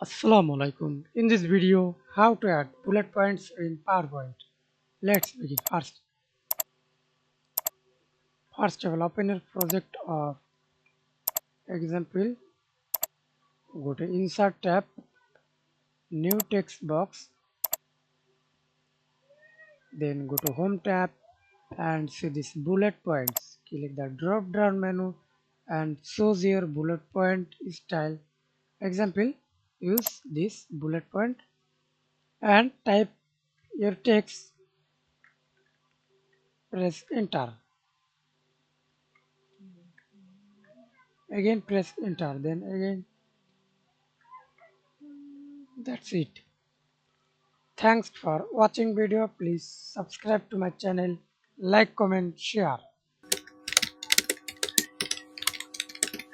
Assalamu Walaikum. In this video, how to add bullet points in PowerPoint. Let's begin. First, I will open your project of example. Go to Insert tab, New Text Box. Then go to Home tab and see this bullet points. Click the drop down menu and choose your bullet point style. Example, use this bullet point and type your text. Press enter. Again press enter. Then again. That's it. Thanks for watching video. Please subscribe to my channel, like, comment, share.